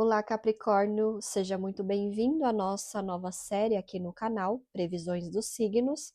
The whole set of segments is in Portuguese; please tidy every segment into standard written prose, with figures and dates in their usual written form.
Olá, Capricórnio, seja muito bem-vindo à nossa nova série aqui no canal, Previsões dos Signos.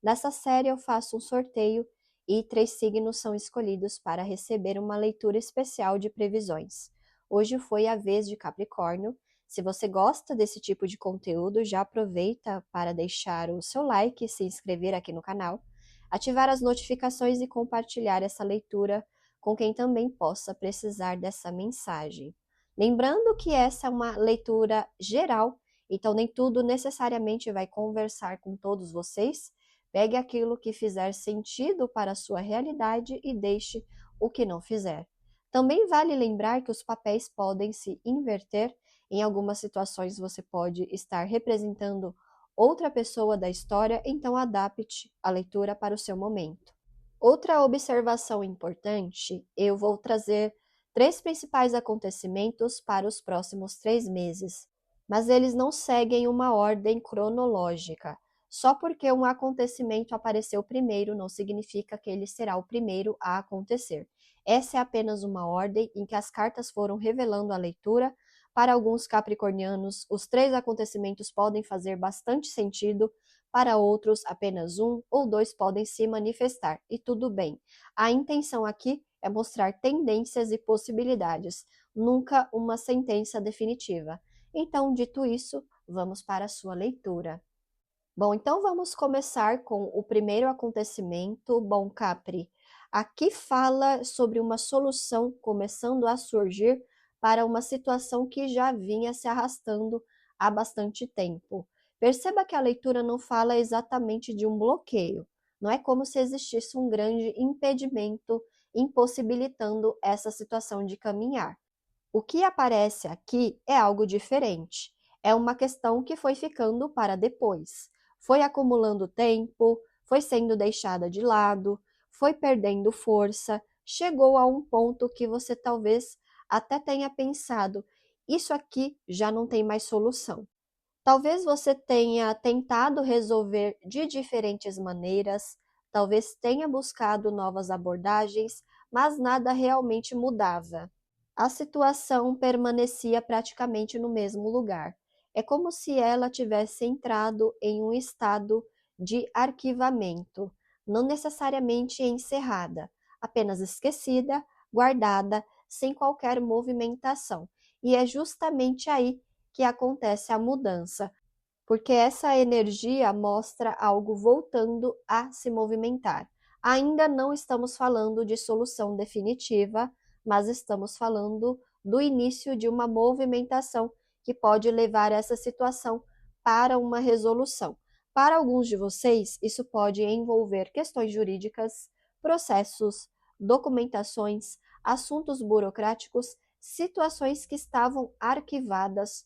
Nessa série eu faço um sorteio e 3 signos são escolhidos para receber uma leitura especial de previsões. Hoje foi a vez de Capricórnio. Se você gosta desse tipo de conteúdo, já aproveita para deixar o seu like, se inscrever aqui no canal, ativar as notificações e compartilhar essa leitura com quem também possa precisar dessa mensagem. Lembrando que essa é uma leitura geral, então nem tudo necessariamente vai conversar com todos vocês. Pegue aquilo que fizer sentido para a sua realidade e deixe o que não fizer. Também vale lembrar que os papéis podem se inverter. Em algumas situações você pode estar representando outra pessoa da história, então adapte a leitura para o seu momento. Outra observação importante, eu vou trazer 3 principais acontecimentos para os próximos 3 meses, mas eles não seguem uma ordem cronológica. Só porque um acontecimento apareceu primeiro não significa que ele será o primeiro a acontecer. Essa é apenas uma ordem em que as cartas foram revelando a leitura. Para alguns capricornianos, os 3 acontecimentos podem fazer bastante sentido, para outros, apenas 1 ou 2 podem se manifestar, e tudo bem. A intenção aqui é mostrar tendências e possibilidades, nunca uma sentença definitiva. Então, dito isso, vamos para a sua leitura. Bom, então vamos começar com o primeiro acontecimento. Bom, Capri, aqui fala sobre uma solução começando a surgir para uma situação que já vinha se arrastando há bastante tempo. Perceba que a leitura não fala exatamente de um bloqueio. Não é como se existisse um grande impedimento impossibilitando essa situação de caminhar. O que aparece aqui é algo diferente. É uma questão que foi ficando para depois. Foi acumulando tempo, foi sendo deixada de lado, foi perdendo força, chegou a um ponto que você talvez até tenha pensado: isso aqui já não tem mais solução. Talvez você tenha tentado resolver de diferentes maneiras, talvez tenha buscado novas abordagens, mas nada realmente mudava. A situação permanecia praticamente no mesmo lugar. É como se ela tivesse entrado em um estado de arquivamento, não necessariamente encerrada, apenas esquecida, guardada, sem qualquer movimentação. E é justamente aí que acontece a mudança, porque essa energia mostra algo voltando a se movimentar. Ainda não estamos falando de solução definitiva, mas estamos falando do início de uma movimentação que pode levar essa situação para uma resolução. Para alguns de vocês, isso pode envolver questões jurídicas, processos, documentações, assuntos burocráticos, situações que estavam arquivadas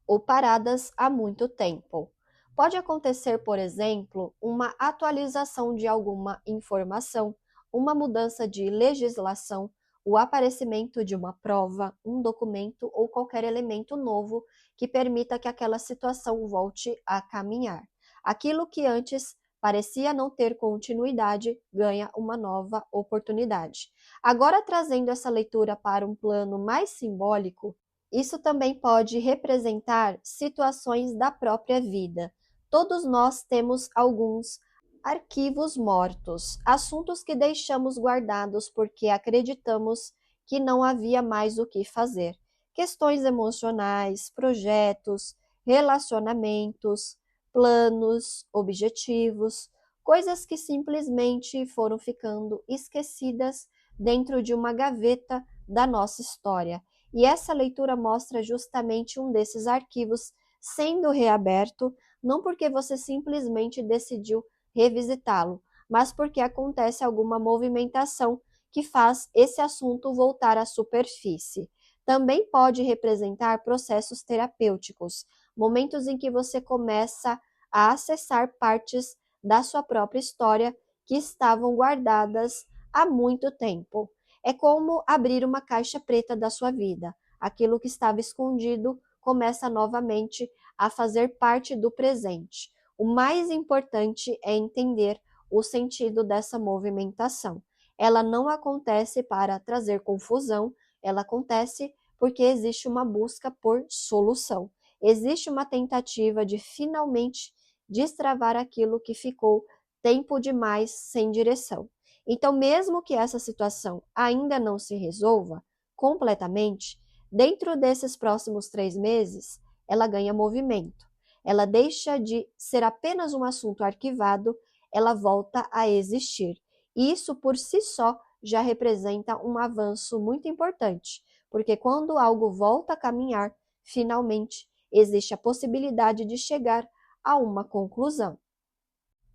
ou paradas há muito tempo. Pode acontecer, por exemplo, uma atualização de alguma informação, uma mudança de legislação, o aparecimento de uma prova, um documento ou qualquer elemento novo que permita que aquela situação volte a caminhar. Aquilo que antes parecia não ter continuidade ganha uma nova oportunidade. Agora, trazendo essa leitura para um plano mais simbólico, isso também pode representar situações da própria vida. Todos nós temos alguns arquivos mortos, assuntos que deixamos guardados porque acreditamos que não havia mais o que fazer. Questões emocionais, projetos, relacionamentos, planos, objetivos, coisas que simplesmente foram ficando esquecidas dentro de uma gaveta da nossa história. E essa leitura mostra justamente um desses arquivos sendo reaberto, não porque você simplesmente decidiu revisitá-lo, mas porque acontece alguma movimentação que faz esse assunto voltar à superfície. Também pode representar processos terapêuticos, momentos em que você começa a acessar partes da sua própria história que estavam guardadas há muito tempo. É como abrir uma caixa preta da sua vida. Aquilo que estava escondido começa novamente a fazer parte do presente. O mais importante é entender o sentido dessa movimentação. Ela não acontece para trazer confusão, ela acontece porque existe uma busca por solução. Existe uma tentativa de finalmente destravar aquilo que ficou tempo demais sem direção. Então, mesmo que essa situação ainda não se resolva completamente, dentro desses próximos 3 meses, ela ganha movimento. Ela deixa de ser apenas um assunto arquivado, ela volta a existir. Isso por si só já representa um avanço muito importante, porque quando algo volta a caminhar, finalmente existe a possibilidade de chegar a uma conclusão.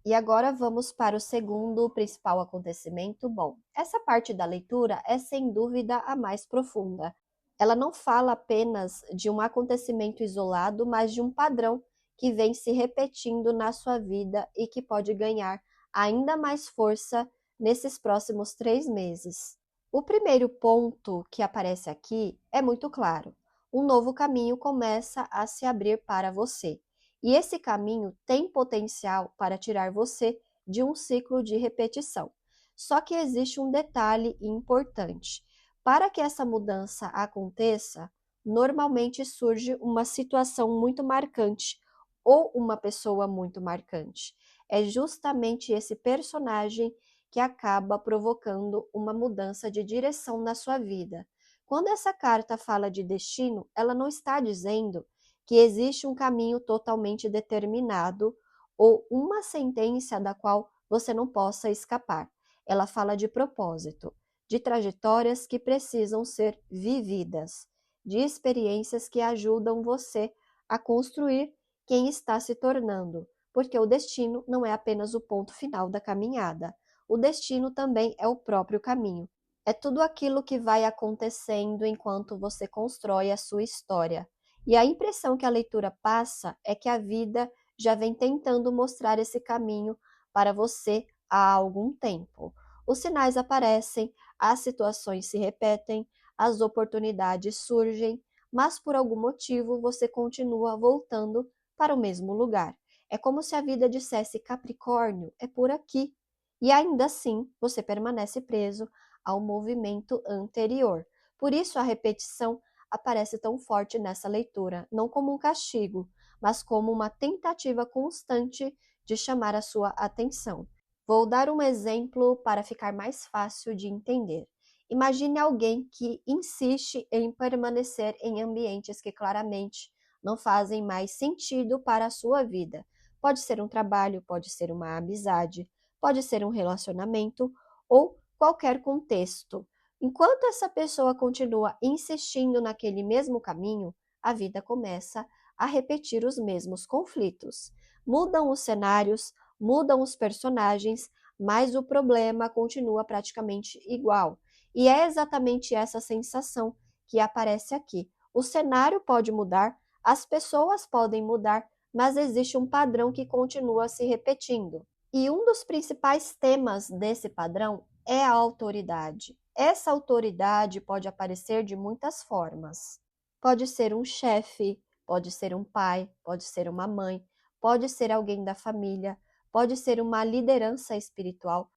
E agora vamos para o segundo principal acontecimento. Bom, essa parte da leitura é sem dúvida a mais profunda. Ela não fala apenas de um acontecimento isolado, mas de um padrão que vem se repetindo na sua vida e que pode ganhar ainda mais força nesses próximos 3 meses. O primeiro ponto que aparece aqui é muito claro. Um novo caminho começa a se abrir para você. E esse caminho tem potencial para tirar você de um ciclo de repetição. Só que existe um detalhe importante. Para que essa mudança aconteça, normalmente surge uma situação muito marcante ou uma pessoa muito marcante. É justamente esse personagem que acaba provocando uma mudança de direção na sua vida. Quando essa carta fala de destino, ela não está dizendo que existe um caminho totalmente determinado ou uma sentença da qual você não possa escapar. Ela fala de propósito, de trajetórias que precisam ser vividas, de experiências que ajudam você a construir quem está se tornando, porque o destino não é apenas o ponto final da caminhada. O destino também é o próprio caminho. É tudo aquilo que vai acontecendo enquanto você constrói a sua história. E a impressão que a leitura passa é que a vida já vem tentando mostrar esse caminho para você há algum tempo. Os sinais aparecem, as situações se repetem, as oportunidades surgem, mas por algum motivo você continua voltando para o mesmo lugar. É como se a vida dissesse: Capricórnio, é por aqui. E ainda assim, você permanece preso ao movimento anterior. Por isso a repetição aparece tão forte nessa leitura, não como um castigo, mas como uma tentativa constante de chamar a sua atenção. Vou dar um exemplo para ficar mais fácil de entender. Imagine alguém que insiste em permanecer em ambientes que claramente não fazem mais sentido para a sua vida. Pode ser um trabalho, pode ser uma amizade, pode ser um relacionamento ou qualquer contexto. Enquanto essa pessoa continua insistindo naquele mesmo caminho, a vida começa a repetir os mesmos conflitos. Mudam os cenários, mudam os personagens, mas o problema continua praticamente igual. E é exatamente essa sensação que aparece aqui. O cenário pode mudar, as pessoas podem mudar, mas existe um padrão que continua se repetindo. E um dos principais temas desse padrão é a autoridade. Essa autoridade pode aparecer de muitas formas. Pode ser um chefe, pode ser um pai, pode ser uma mãe, pode ser alguém da família, pode ser uma liderança espiritual,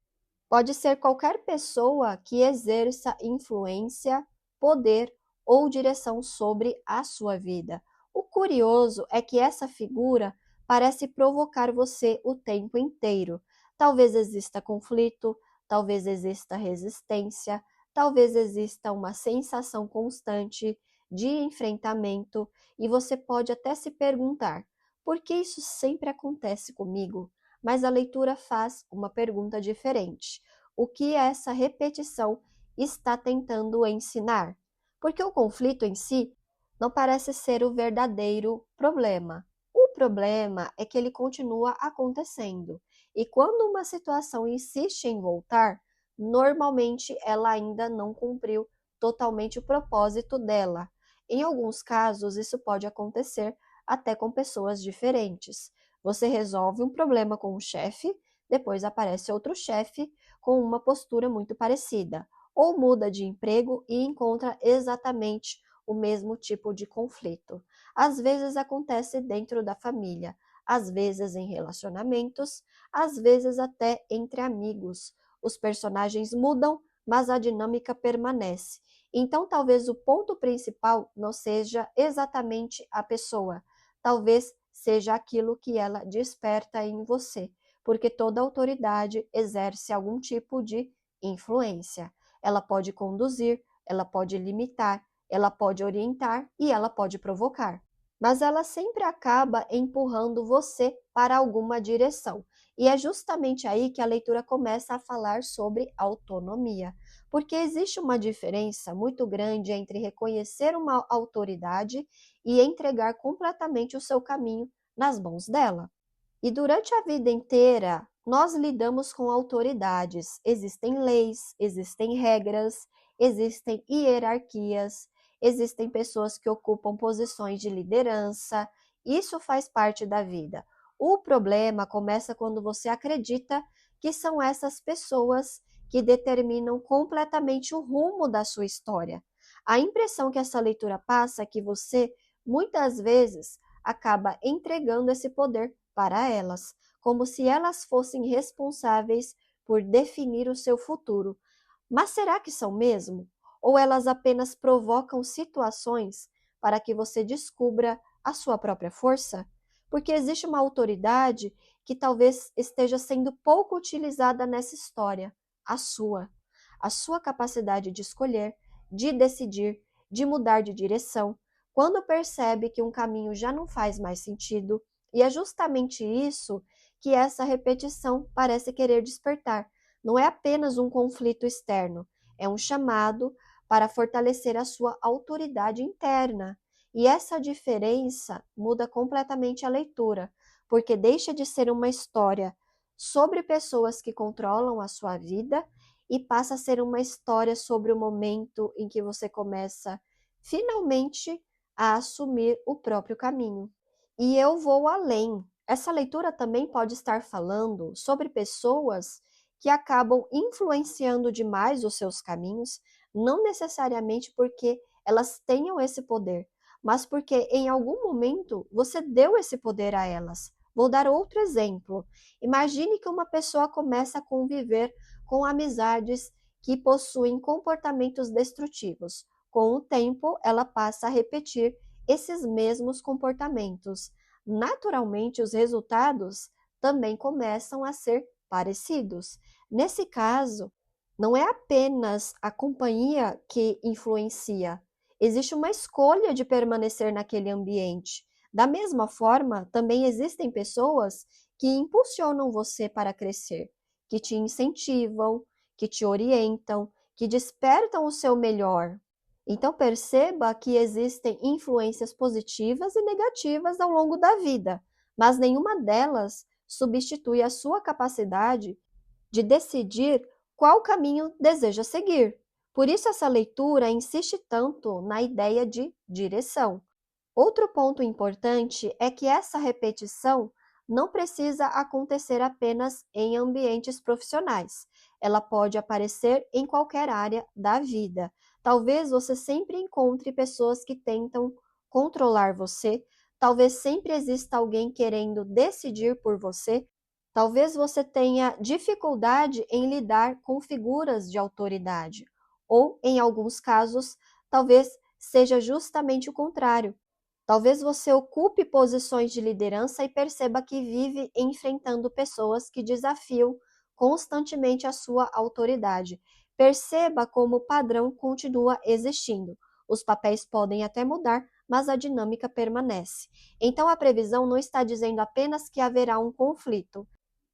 pode ser qualquer pessoa que exerça influência, poder ou direção sobre a sua vida. O curioso é que essa figura parece provocar você o tempo inteiro. Talvez exista conflito, talvez exista resistência, talvez exista uma sensação constante de enfrentamento e você pode até se perguntar: por que isso sempre acontece comigo? Mas a leitura faz uma pergunta diferente. O que essa repetição está tentando ensinar? Porque o conflito em si não parece ser o verdadeiro problema. O problema é que ele continua acontecendo. E quando uma situação insiste em voltar, normalmente ela ainda não cumpriu totalmente o propósito dela. Em alguns casos, isso pode acontecer até com pessoas diferentes. Você resolve um problema com um chefe, depois aparece outro chefe com uma postura muito parecida, ou muda de emprego e encontra exatamente o mesmo tipo de conflito. Às vezes acontece dentro da família, às vezes em relacionamentos, às vezes até entre amigos. Os personagens mudam, mas a dinâmica permanece. Então, talvez o ponto principal não seja exatamente a pessoa, talvez seja aquilo que ela desperta em você, porque toda autoridade exerce algum tipo de influência. Ela pode conduzir, ela pode limitar, ela pode orientar e ela pode provocar. Mas ela sempre acaba empurrando você para alguma direção. E é justamente aí que a leitura começa a falar sobre autonomia, porque existe uma diferença muito grande entre reconhecer uma autoridade e entregar completamente o seu caminho nas mãos dela. E durante a vida inteira, nós lidamos com autoridades. Existem leis, existem regras, existem hierarquias, existem pessoas que ocupam posições de liderança. Isso faz parte da vida. O problema começa quando você acredita que são essas pessoas que determinam completamente o rumo da sua história. A impressão que essa leitura passa é que você, muitas vezes, acaba entregando esse poder para elas, como se elas fossem responsáveis por definir o seu futuro. Mas será que são mesmo? Ou elas apenas provocam situações para que você descubra a sua própria força? Porque existe uma autoridade que talvez esteja sendo pouco utilizada nessa história, a sua. A sua capacidade de escolher, de decidir, de mudar de direção, quando percebe que um caminho já não faz mais sentido, e é justamente isso que essa repetição parece querer despertar. Não é apenas um conflito externo, é um chamado para fortalecer a sua autoridade interna. E essa diferença muda completamente a leitura, porque deixa de ser uma história sobre pessoas que controlam a sua vida e passa a ser uma história sobre o momento em que você começa finalmente a assumir o próprio caminho. E eu vou além. Essa leitura também pode estar falando sobre pessoas que acabam influenciando demais os seus caminhos, não necessariamente porque elas tenham esse poder, mas porque em algum momento você deu esse poder a elas. Vou dar outro exemplo. Imagine que uma pessoa começa a conviver com amizades que possuem comportamentos destrutivos. Com o tempo, ela passa a repetir esses mesmos comportamentos. Naturalmente, os resultados também começam a ser parecidos. Nesse caso, não é apenas a companhia que influencia, existe uma escolha de permanecer naquele ambiente. Da mesma forma, também existem pessoas que impulsionam você para crescer, que te incentivam, que te orientam, que despertam o seu melhor. Então perceba que existem influências positivas e negativas ao longo da vida, mas nenhuma delas substitui a sua capacidade de decidir qual caminho deseja seguir. Por isso essa leitura insiste tanto na ideia de direção. Outro ponto importante é que essa repetição não precisa acontecer apenas em ambientes profissionais. Ela pode aparecer em qualquer área da vida. Talvez você sempre encontre pessoas que tentam controlar você, talvez sempre exista alguém querendo decidir por você, talvez você tenha dificuldade em lidar com figuras de autoridade, ou, em alguns casos, talvez seja justamente o contrário. Talvez você ocupe posições de liderança e perceba que vive enfrentando pessoas que desafiam constantemente a sua autoridade. Perceba como o padrão continua existindo. Os papéis podem até mudar, mas a dinâmica permanece. Então a previsão não está dizendo apenas que haverá um conflito.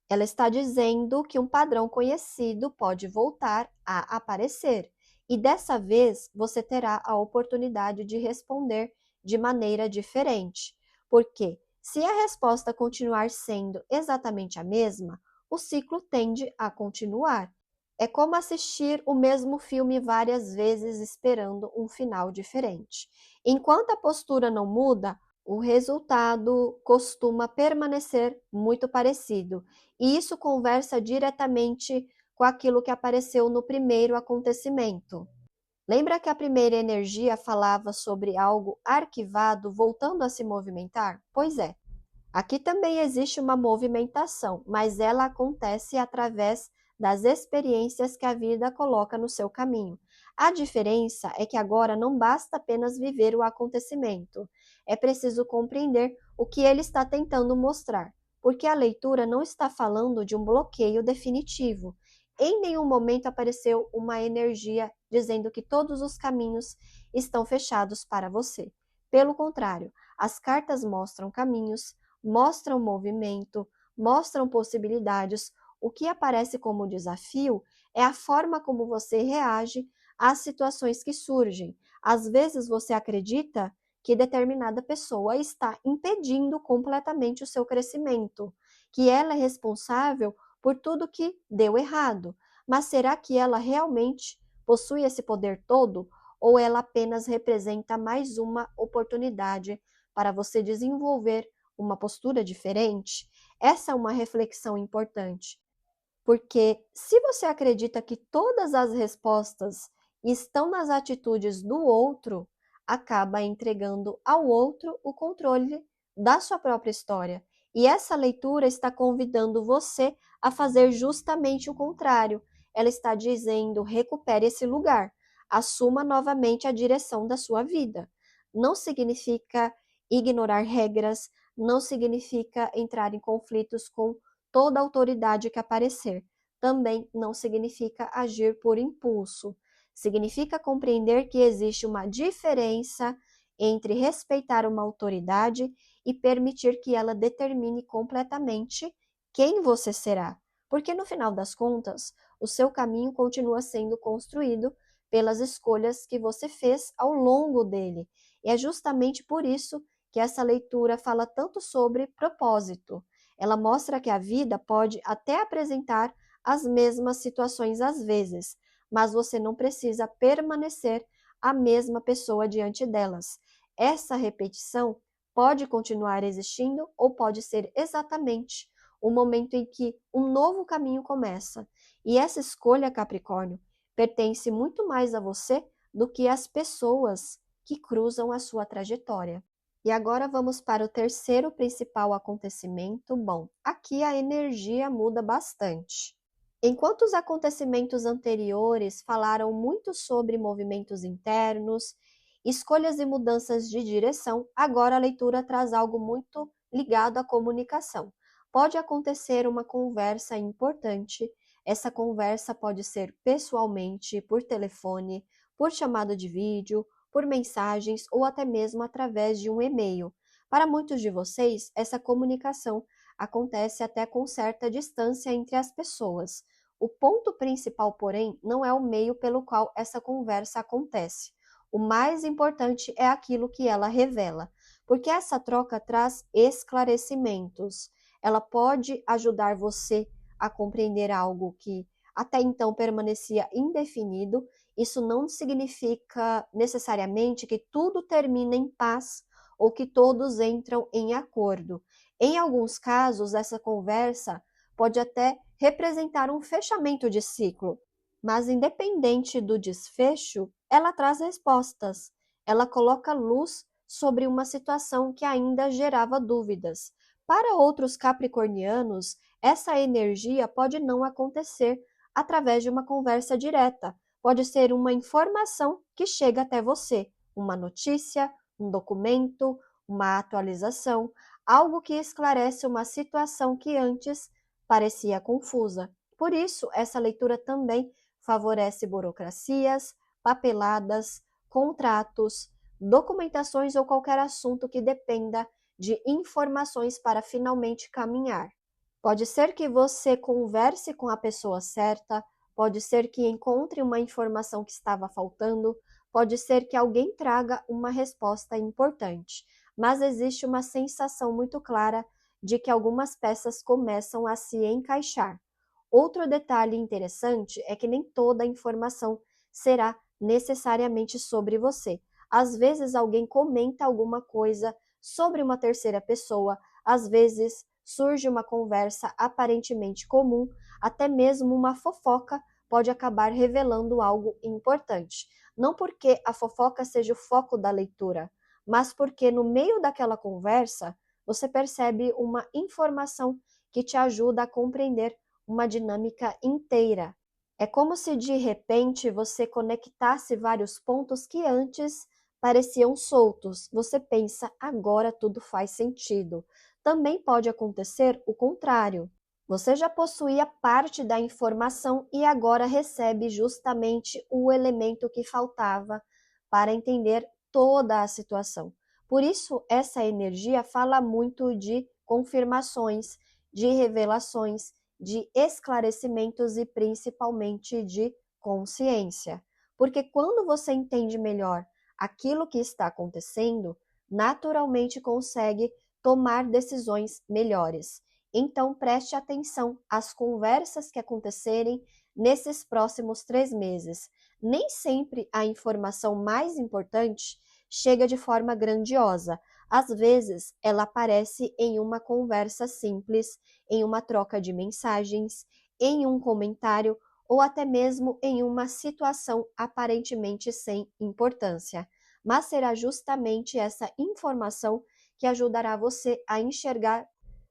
Ela está dizendo que um padrão conhecido pode voltar a aparecer. E dessa vez você terá a oportunidade de responder de maneira diferente. Porque se a resposta continuar sendo exatamente a mesma, o ciclo tende a continuar. É como assistir o mesmo filme várias vezes esperando um final diferente. Enquanto a postura não muda, o resultado costuma permanecer muito parecido. E isso conversa diretamente com aquilo que apareceu no primeiro acontecimento. Lembra que a primeira energia falava sobre algo arquivado voltando a se movimentar? Pois é, aqui também existe uma movimentação, mas ela acontece através das experiências que a vida coloca no seu caminho. A diferença é que agora não basta apenas viver o acontecimento, é preciso compreender o que ele está tentando mostrar, porque a leitura não está falando de um bloqueio definitivo. Em nenhum momento apareceu uma energia dizendo que todos os caminhos estão fechados para você. Pelo contrário, as cartas mostram caminhos, mostram movimento, mostram possibilidades. O que aparece como desafio é a forma como você reage às situações que surgem. Às vezes você acredita que determinada pessoa está impedindo completamente o seu crescimento, que ela é responsável por tudo que deu errado. Mas será que ela realmente possui esse poder todo? Ou ela apenas representa mais uma oportunidade para você desenvolver uma postura diferente? Essa é uma reflexão importante, porque se você acredita que todas as respostas estão nas atitudes do outro, acaba entregando ao outro o controle da sua própria história. E essa leitura está convidando você a fazer justamente o contrário. Ela está dizendo: recupere esse lugar, assuma novamente a direção da sua vida. Não significa ignorar regras, não significa entrar em conflitos com toda autoridade que aparecer. Também não significa agir por impulso. Significa compreender que existe uma diferença entre respeitar uma autoridade e permitir que ela determine completamente quem você será. Porque no final das contas, o seu caminho continua sendo construído pelas escolhas que você fez ao longo dele. E é justamente por isso que essa leitura fala tanto sobre propósito. Ela mostra que a vida pode até apresentar as mesmas situações às vezes, mas você não precisa permanecer a mesma pessoa diante delas. Essa repetição pode continuar existindo ou pode ser exatamente o momento em que um novo caminho começa. E essa escolha, Capricórnio, pertence muito mais a você do que às pessoas que cruzam a sua trajetória. E agora vamos para o terceiro principal acontecimento. Bom, aqui a energia muda bastante. Enquanto os acontecimentos anteriores falaram muito sobre movimentos internos, escolhas e mudanças de direção, agora a leitura traz algo muito ligado à comunicação. Pode acontecer uma conversa importante. Essa conversa pode ser pessoalmente, por telefone, por chamada de vídeo, por mensagens ou até mesmo através de um e-mail. Para muitos de vocês, essa comunicação acontece até com certa distância entre as pessoas. O ponto principal, porém, não é o meio pelo qual essa conversa acontece. O mais importante é aquilo que ela revela, porque essa troca traz esclarecimentos. Ela pode ajudar você a compreender algo que até então permanecia indefinido. Isso não significa necessariamente que tudo termina em paz ou que todos entram em acordo. Em alguns casos, essa conversa pode até representar um fechamento de ciclo, mas independente do desfecho, ela traz respostas. Ela coloca luz sobre uma situação que ainda gerava dúvidas. Para outros capricornianos, essa energia pode não acontecer através de uma conversa direta. Pode ser uma informação que chega até você, uma notícia, um documento, uma atualização, algo que esclarece uma situação que antes parecia confusa. Por isso, essa leitura também favorece burocracias, papeladas, contratos, documentações ou qualquer assunto que dependa de informações para finalmente caminhar. Pode ser que você converse com a pessoa certa, pode ser que encontre uma informação que estava faltando, pode ser que alguém traga uma resposta importante, mas existe uma sensação muito clara de que algumas peças começam a se encaixar. Outro detalhe interessante é que nem toda a informação será necessariamente sobre você. Às vezes alguém comenta alguma coisa sobre uma terceira pessoa, às vezes surge uma conversa aparentemente comum, até mesmo uma fofoca pode acabar revelando algo importante. Não porque a fofoca seja o foco da leitura, mas porque no meio daquela conversa você percebe uma informação que te ajuda a compreender uma dinâmica inteira. É como se de repente você conectasse vários pontos que antes pareciam soltos. Você pensa, agora tudo faz sentido. Também pode acontecer o contrário. Você já possuía parte da informação e agora recebe justamente o elemento que faltava para entender toda a situação. Por isso, essa energia fala muito de confirmações, de revelações, de esclarecimentos e principalmente de consciência. Porque quando você entende melhor aquilo que está acontecendo, naturalmente consegue tomar decisões melhores. Então, preste atenção às conversas que acontecerem nesses próximos 3 meses. Nem sempre a informação mais importante chega de forma grandiosa. Às vezes, ela aparece em uma conversa simples, em uma troca de mensagens, em um comentário ou até mesmo em uma situação aparentemente sem importância. Mas será justamente essa informação que ajudará você a enxergar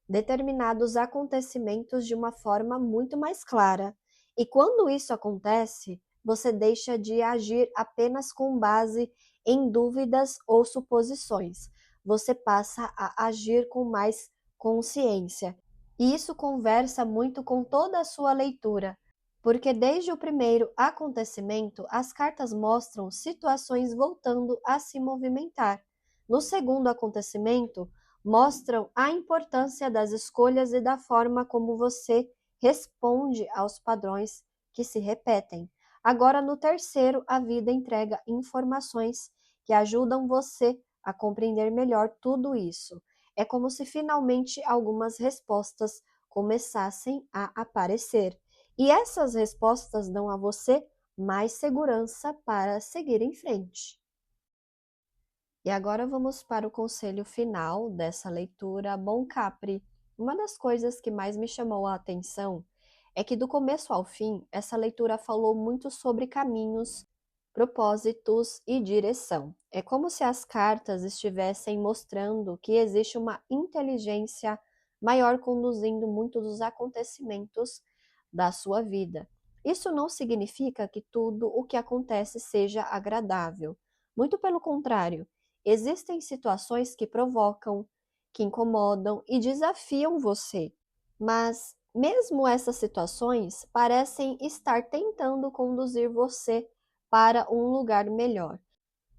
determinados acontecimentos de uma forma muito mais clara. E quando isso acontece, você deixa de agir apenas com base em dúvidas ou suposições. Você passa a agir com mais consciência. E isso conversa muito com toda a sua leitura, porque desde o primeiro acontecimento, as cartas mostram situações voltando a se movimentar. No segundo acontecimento, mostram a importância das escolhas e da forma como você responde aos padrões que se repetem. Agora, no terceiro, a vida entrega informações que ajudam você a compreender melhor tudo isso. É como se finalmente algumas respostas começassem a aparecer. E essas respostas dão a você mais segurança para seguir em frente. E agora vamos para o conselho final dessa leitura. Bom Capri, uma das coisas que mais me chamou a atenção é que do começo ao fim, essa leitura falou muito sobre caminhos, propósitos e direção. É como se as cartas estivessem mostrando que existe uma inteligência maior conduzindo muitos dos acontecimentos da sua vida. Isso não significa que tudo o que acontece seja agradável. Muito pelo contrário, existem situações que provocam, que incomodam e desafiam você, mas mesmo essas situações parecem estar tentando conduzir você para um lugar melhor.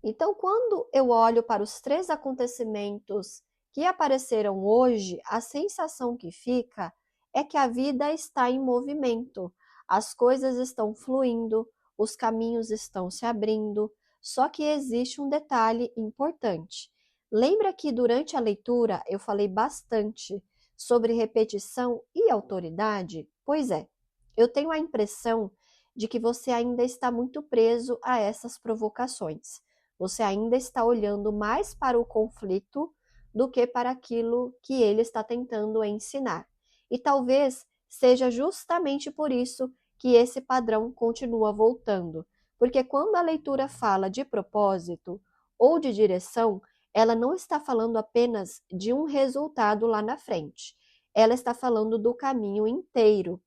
Então, quando eu olho para os 3 acontecimentos que apareceram hoje, a sensação que fica é que a vida está em movimento, as coisas estão fluindo, os caminhos estão se abrindo, só que existe um detalhe importante. Lembra que durante a leitura eu falei bastante sobre repetição e autoridade? Pois é, eu tenho a impressão de que você ainda está muito preso a essas provocações. Você ainda está olhando mais para o conflito do que para aquilo que ele está tentando ensinar. E talvez seja justamente por isso que esse padrão continua voltando. Porque quando a leitura fala de propósito ou de direção, ela não está falando apenas de um resultado lá na frente. Ela está falando do caminho inteiro.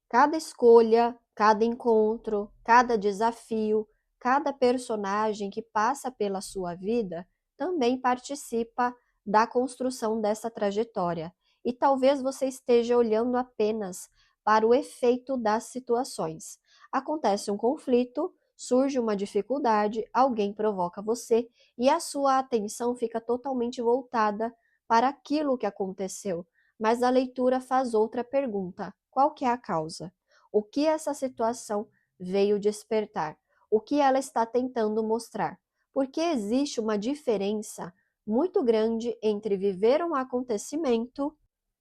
Cada escolha, cada encontro, cada desafio, cada personagem que passa pela sua vida também participa da construção dessa trajetória. E talvez você esteja olhando apenas para o efeito das situações. Acontece um conflito, surge uma dificuldade, alguém provoca você e a sua atenção fica totalmente voltada para aquilo que aconteceu. Mas a leitura faz outra pergunta: qual que é a causa? O que essa situação veio despertar? O que ela está tentando mostrar? Porque existe uma diferença muito grande entre viver um acontecimento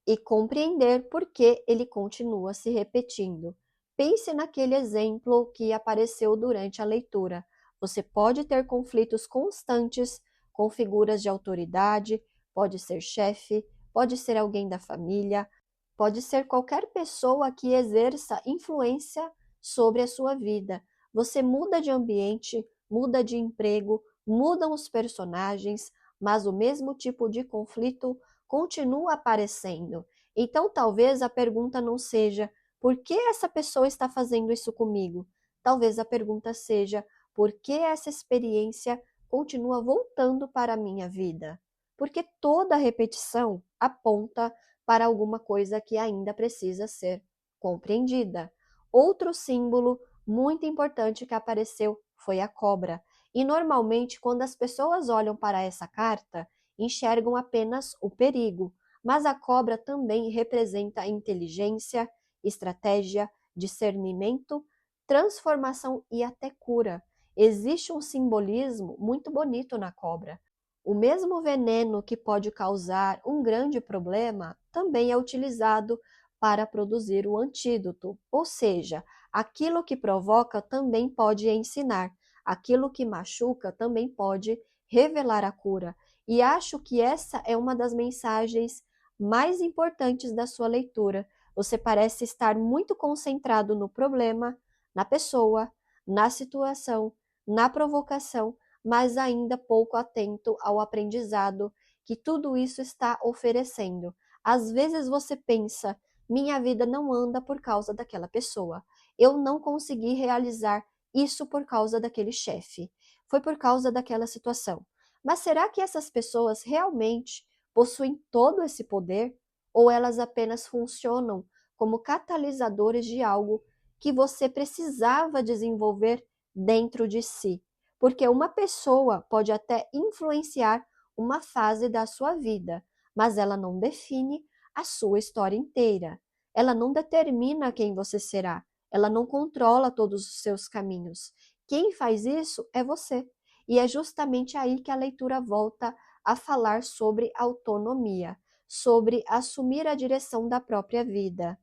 e compreender por que ele continua se repetindo. Pense naquele exemplo que apareceu durante a leitura. Você pode ter conflitos constantes com figuras de autoridade, pode ser chefe, pode ser alguém da família, pode ser qualquer pessoa que exerça influência sobre a sua vida. Você muda de ambiente, muda de emprego, mudam os personagens, mas o mesmo tipo de conflito continua aparecendo. Então, talvez a pergunta não seja Por que essa pessoa está fazendo isso comigo? Talvez a pergunta seja: por que essa experiência continua voltando para a minha vida? Porque toda repetição aponta para alguma coisa que ainda precisa ser compreendida. Outro símbolo muito importante que apareceu foi a cobra. E normalmente, quando as pessoas olham para essa carta, enxergam apenas o perigo, mas a cobra também representa inteligência, estratégia, discernimento, transformação e até cura. Existe um simbolismo muito bonito na cobra. O mesmo veneno que pode causar um grande problema também é utilizado para produzir o antídoto, ou seja, aquilo que provoca também pode ensinar, aquilo que machuca também pode revelar a cura. E acho que essa é uma das mensagens mais importantes da sua leitura. Você parece estar muito concentrado no problema, na pessoa, na situação, na provocação, mas ainda pouco atento ao aprendizado que tudo isso está oferecendo. Às vezes você pensa: minha vida não anda por causa daquela pessoa. Eu não consegui realizar isso por causa daquele chefe. Foi por causa daquela situação. Mas será que essas pessoas realmente possuem todo esse poder? Ou elas apenas funcionam como catalisadores de algo que você precisava desenvolver dentro de si? Porque uma pessoa pode até influenciar uma fase da sua vida, mas ela não define a sua história inteira. Ela não determina quem você será. Ela não controla todos os seus caminhos. Quem faz isso é você. E é justamente aí que a leitura volta a falar sobre autonomia, sobre assumir a direção da própria vida,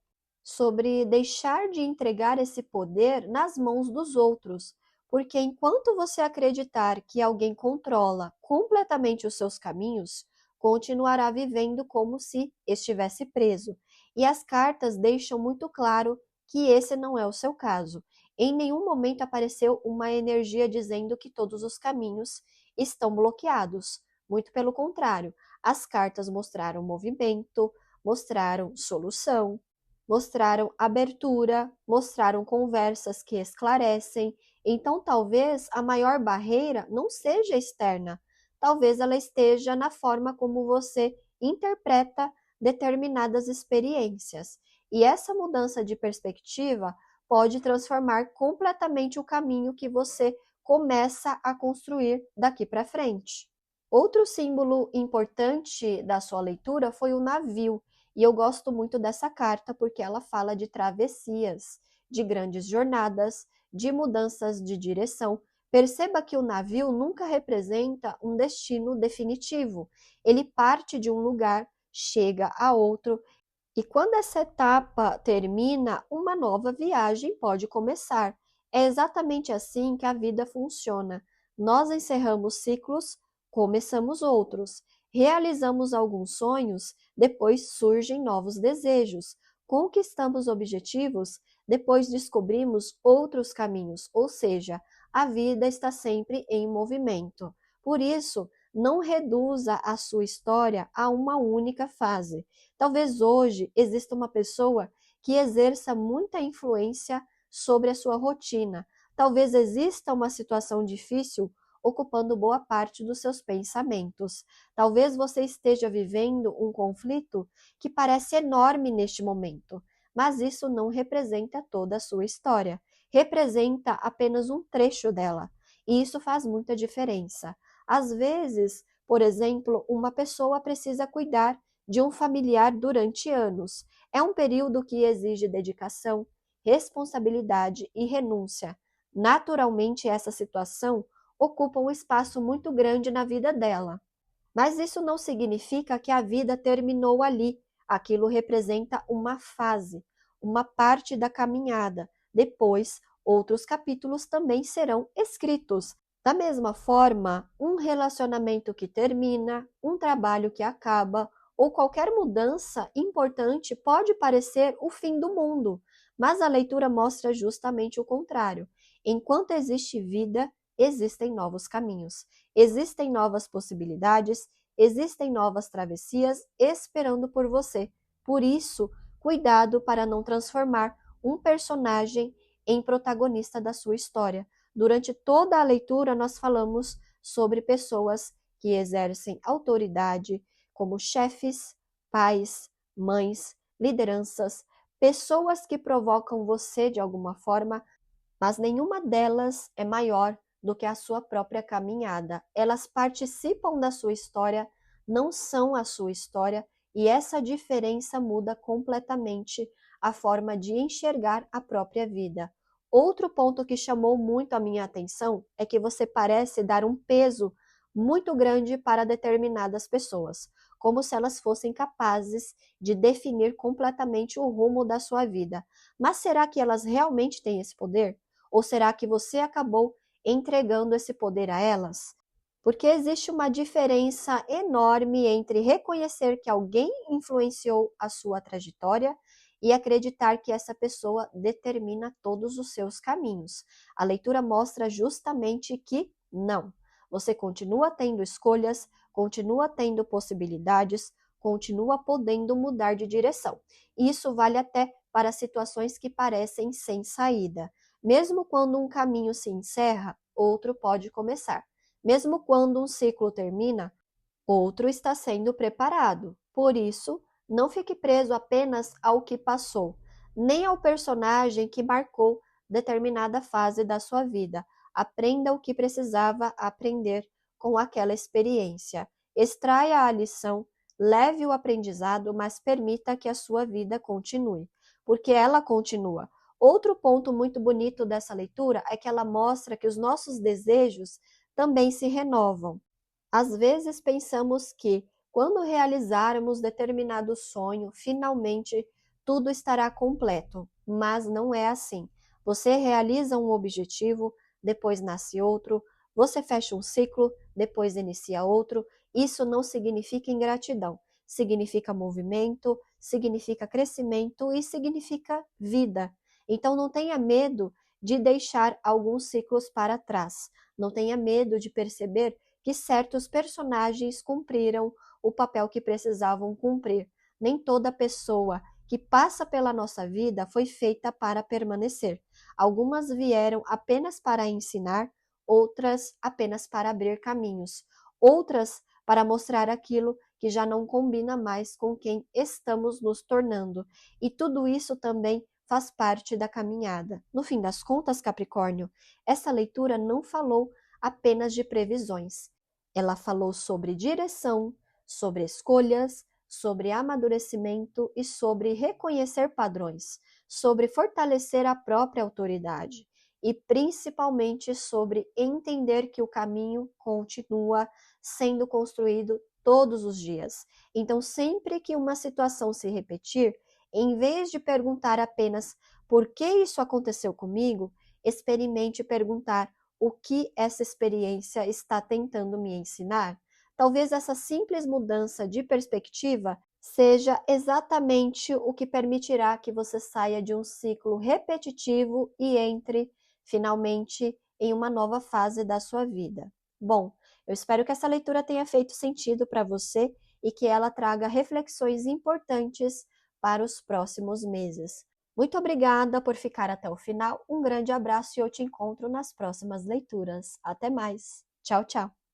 sobre deixar de entregar esse poder nas mãos dos outros, porque enquanto você acreditar que alguém controla completamente os seus caminhos, continuará vivendo como se estivesse preso. E as cartas deixam muito claro que esse não é o seu caso. Em nenhum momento apareceu uma energia dizendo que todos os caminhos estão bloqueados. Muito pelo contrário, as cartas mostraram movimento, mostraram solução, mostraram abertura, mostraram conversas que esclarecem. Então, talvez a maior barreira não seja externa, talvez ela esteja na forma como você interpreta determinadas experiências. E essa mudança de perspectiva pode transformar completamente o caminho que você começa a construir daqui para frente. Outro símbolo importante da sua leitura foi o navio, e eu gosto muito dessa carta porque ela fala de travessias, de grandes jornadas, de mudanças de direção. Perceba que o navio nunca representa um destino definitivo. Ele parte de um lugar, chega a outro, e quando essa etapa termina, uma nova viagem pode começar. É exatamente assim que a vida funciona. Nós encerramos ciclos, começamos outros. Realizamos alguns sonhos, depois surgem novos desejos. Conquistamos objetivos, depois descobrimos outros caminhos. Ou seja, a vida está sempre em movimento. Por isso, não reduza a sua história a uma única fase. Talvez hoje exista uma pessoa que exerça muita influência sobre a sua rotina. Talvez exista uma situação difícil ocupando boa parte dos seus pensamentos. Talvez você esteja vivendo um conflito que parece enorme neste momento, mas isso não representa toda a sua história. Representa apenas um trecho dela, e isso faz muita diferença. Às vezes, por exemplo, uma pessoa precisa cuidar de um familiar durante anos. É um período que exige dedicação, responsabilidade e renúncia. Naturalmente, essa situação ocupa um espaço muito grande na vida dela. Mas isso não significa que a vida terminou ali. Aquilo representa uma fase, uma parte da caminhada. Depois, outros capítulos também serão escritos. Da mesma forma, um relacionamento que termina, um trabalho que acaba, ou qualquer mudança importante pode parecer o fim do mundo, mas a leitura mostra justamente o contrário. Enquanto existe vida, existem novos caminhos, existem novas possibilidades, existem novas travessias esperando por você. Por isso, cuidado para não transformar um personagem em protagonista da sua história. Durante toda a leitura, nós falamos sobre pessoas que exercem autoridade, como chefes, pais, mães, lideranças, pessoas que provocam você de alguma forma, mas nenhuma delas é maior do que a sua própria caminhada. Elas participam da sua história, não são a sua história, e essa diferença muda completamente a forma de enxergar a própria vida. Outro ponto que chamou muito a minha atenção é que você parece dar um peso muito grande para determinadas pessoas, como se elas fossem capazes de definir completamente o rumo da sua vida. Mas será que elas realmente têm esse poder? Ou será que você acabou entregando esse poder a elas? Porque existe uma diferença enorme entre reconhecer que alguém influenciou a sua trajetória e acreditar que essa pessoa determina todos os seus caminhos. A leitura mostra justamente que não. Você continua tendo escolhas, continua tendo possibilidades, continua podendo mudar de direção. Isso vale até para situações que parecem sem saída. Mesmo quando um caminho se encerra, outro pode começar. Mesmo quando um ciclo termina, outro está sendo preparado. Por isso, não fique preso apenas ao que passou, nem ao personagem que marcou determinada fase da sua vida. Aprenda o que precisava aprender com aquela experiência. Extraia a lição, leve o aprendizado, mas permita que a sua vida continue, porque ela continua. Outro ponto muito bonito dessa leitura é que ela mostra que os nossos desejos também se renovam. Às vezes pensamos que, quando realizarmos determinado sonho, finalmente tudo estará completo, mas não é assim. Você realiza um objetivo, depois nasce outro, você fecha um ciclo, depois inicia outro. Isso não significa ingratidão, significa movimento, significa crescimento e significa vida. Então não tenha medo de deixar alguns ciclos para trás, não tenha medo de perceber que certos personagens cumpriram o papel que precisavam cumprir. Nem toda pessoa que passa pela nossa vida foi feita para permanecer. Algumas vieram apenas para ensinar, outras apenas para abrir caminhos, outras para mostrar aquilo que já não combina mais com quem estamos nos tornando. E tudo isso também faz parte da caminhada. No fim das contas, Capricórnio, essa leitura não falou apenas de previsões. Ela falou sobre direção, sobre escolhas, sobre amadurecimento e sobre reconhecer padrões, sobre fortalecer a própria autoridade e principalmente sobre entender que o caminho continua sendo construído todos os dias. Então, sempre que uma situação se repetir, em vez de perguntar apenas por que isso aconteceu comigo, experimente perguntar o que essa experiência está tentando me ensinar. Talvez essa simples mudança de perspectiva seja exatamente o que permitirá que você saia de um ciclo repetitivo e entre, finalmente, em uma nova fase da sua vida. Bom, eu espero que essa leitura tenha feito sentido para você e que ela traga reflexões importantes para os próximos meses. Muito obrigada por ficar até o final, um grande abraço e eu te encontro nas próximas leituras. Até mais! Tchau, tchau!